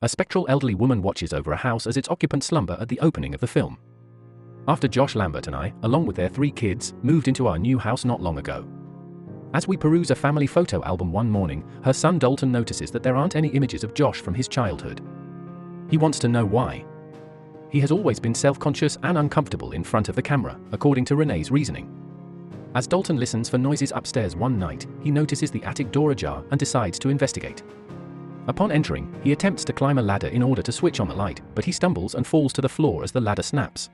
A spectral elderly woman watches over a house as its occupants slumber at the opening of the film. After Josh Lambert and I, along with their 3 kids, moved into our new house not long ago. As we peruse a family photo album one morning, her son Dalton notices that there aren't any images of Josh from his childhood. He wants to know why. He has always been self-conscious and uncomfortable in front of the camera, according to Renai's reasoning. As Dalton listens for noises upstairs one night, he notices the attic door ajar and decides to investigate. Upon entering, he attempts to climb a ladder in order to switch on the light, but he stumbles and falls to the floor as the ladder snaps.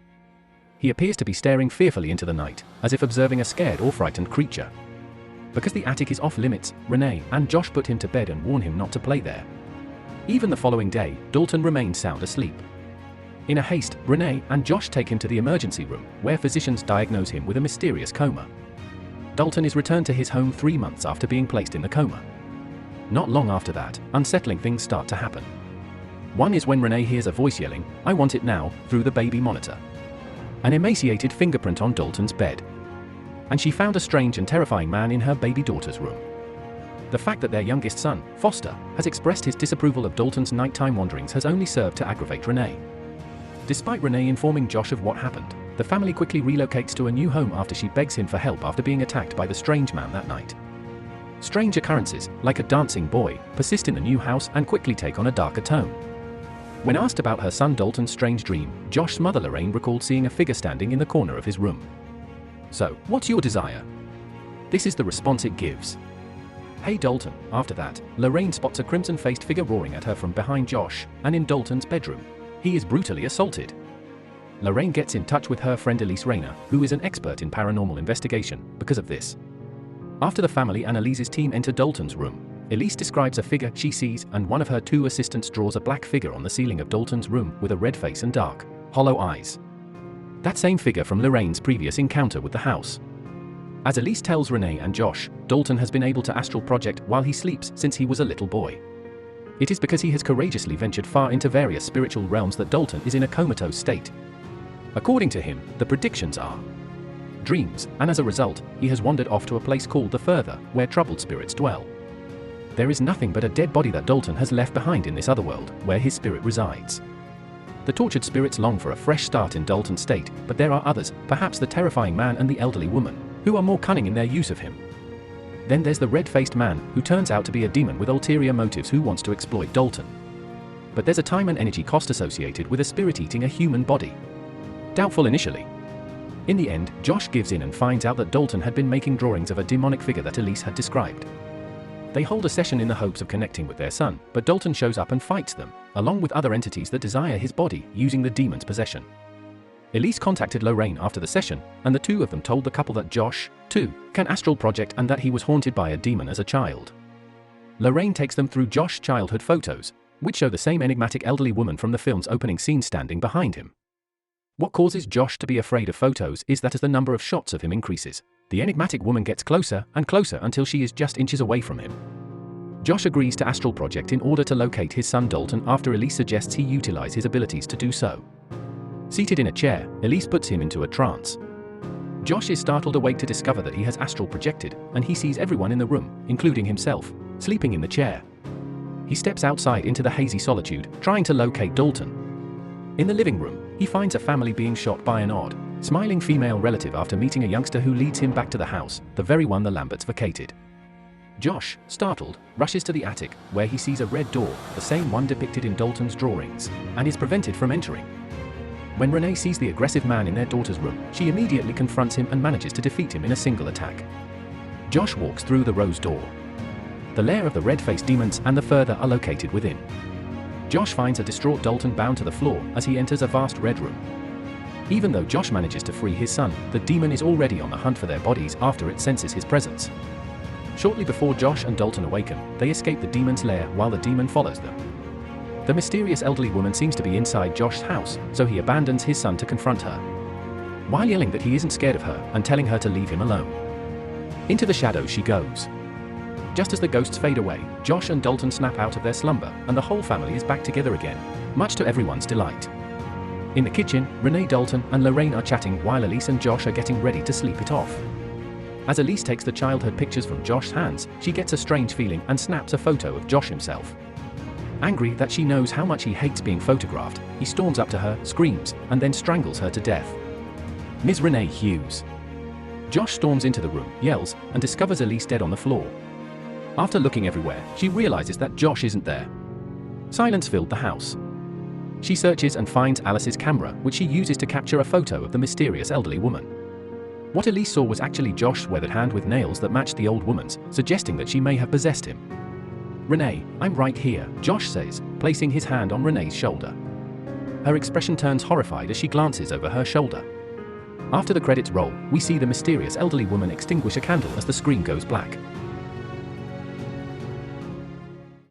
He appears to be staring fearfully into the night, as if observing a scared or frightened creature. Because the attic is off limits, Renai and Josh put him to bed and warn him not to play there. Even the following day, Dalton remained sound asleep. In a haste, Renai and Josh take him to the emergency room, where physicians diagnose him with a mysterious coma. Dalton is returned to his home 3 months after being placed in the coma. Not long after that, unsettling things start to happen. One is when Renai hears a voice yelling, "I want it now," through the baby monitor. An emaciated fingerprint on Dalton's bed. And she found a strange and terrifying man in her baby daughter's room. The fact that their youngest son, Foster, has expressed his disapproval of Dalton's nighttime wanderings has only served to aggravate Renai. Despite Renai informing Josh of what happened, the family quickly relocates to a new home after she begs him for help after being attacked by the strange man that night. Strange occurrences, like a dancing boy, persist in the new house and quickly take on a darker tone. When asked about her son Dalton's strange dream, Josh's mother Lorraine recalled seeing a figure standing in the corner of his room. "So, what's your desire?" This is the response it gives. "Hey Dalton." After that, Lorraine spots a crimson-faced figure roaring at her from behind Josh, and in Dalton's bedroom. He is brutally assaulted. Lorraine gets in touch with her friend Elise Rayner, who is an expert in paranormal investigation, because of this. After the family and Elise's team enter Dalton's room, Elise describes a figure she sees, and one of her 2 assistants draws a black figure on the ceiling of Dalton's room with a red face and dark, hollow eyes. That same figure from Lorraine's previous encounter with the house. As Elise tells Renai and Josh, Dalton has been able to astral project while he sleeps since he was a little boy. It is because he has courageously ventured far into various spiritual realms that Dalton is in a comatose state. According to him, the predictions are dreams, and as a result, he has wandered off to a place called the Further, where troubled spirits dwell. There is nothing but a dead body that Dalton has left behind in this other world, where his spirit resides. The tortured spirits long for a fresh start in Dalton's state, but there are others, perhaps the terrifying man and the elderly woman, who are more cunning in their use of him. Then there's the red-faced man, who turns out to be a demon with ulterior motives who wants to exploit Dalton. But there's a time and energy cost associated with a spirit eating a human body. Doubtful initially. In the end, Josh gives in and finds out that Dalton had been making drawings of a demonic figure that Elise had described. They hold a session in the hopes of connecting with their son, but Dalton shows up and fights them, along with other entities that desire his body, using the demon's possession. Elise contacted Lorraine after the session, and the 2 of them told the couple that Josh, too, can astral project and that he was haunted by a demon as a child. Lorraine takes them through Josh's childhood photos, which show the same enigmatic elderly woman from the film's opening scene standing behind him. What causes Josh to be afraid of photos is that as the number of shots of him increases, the enigmatic woman gets closer and closer until she is just inches away from him. Josh agrees to astral project in order to locate his son Dalton after Elise suggests he utilize his abilities to do so. Seated in a chair, Elise puts him into a trance. Josh is startled awake to discover that he has astral projected, and he sees everyone in the room, including himself, sleeping in the chair. He steps outside into the hazy solitude, trying to locate Dalton. In the living room, he finds a family being shot by an odd, smiling female relative after meeting a youngster who leads him back to the house, the very one the Lamberts vacated. Josh, startled, rushes to the attic, where he sees a red door, the same one depicted in Dalton's drawings, and is prevented from entering. When Renai sees the aggressive man in their daughter's room, she immediately confronts him and manages to defeat him in a single attack. Josh walks through the rose door. The lair of the red-faced demons and the Further are located within. Josh finds a distraught Dalton bound to the floor as he enters a vast red room. Even though Josh manages to free his son, the demon is already on the hunt for their bodies after it senses his presence. Shortly before Josh and Dalton awaken, they escape the demon's lair while the demon follows them. The mysterious elderly woman seems to be inside Josh's house, so he abandons his son to confront her, while yelling that he isn't scared of her and telling her to leave him alone. Into the shadows she goes. Just as the ghosts fade away, Josh and Dalton snap out of their slumber, and the whole family is back together again, much to everyone's delight. In the kitchen, Renai, Dalton, and Lorraine are chatting while Elise and Josh are getting ready to sleep it off. As Elise takes the childhood pictures from Josh's hands, she gets a strange feeling and snaps a photo of Josh himself. Angry that she knows how much he hates being photographed, he storms up to her, screams, and then strangles her to death. Ms. Renai Hughes. Josh storms into the room, yells, and discovers Elise dead on the floor. After looking everywhere, she realizes that Josh isn't there. Silence filled the house. She searches and finds Alice's camera, which she uses to capture a photo of the mysterious elderly woman. What Elise saw was actually Josh's weathered hand with nails that matched the old woman's, suggesting that she may have possessed him. "Renai, I'm right here," Josh says, placing his hand on Renai's shoulder. Her expression turns horrified as she glances over her shoulder. After the credits roll, we see the mysterious elderly woman extinguish a candle as the screen goes black.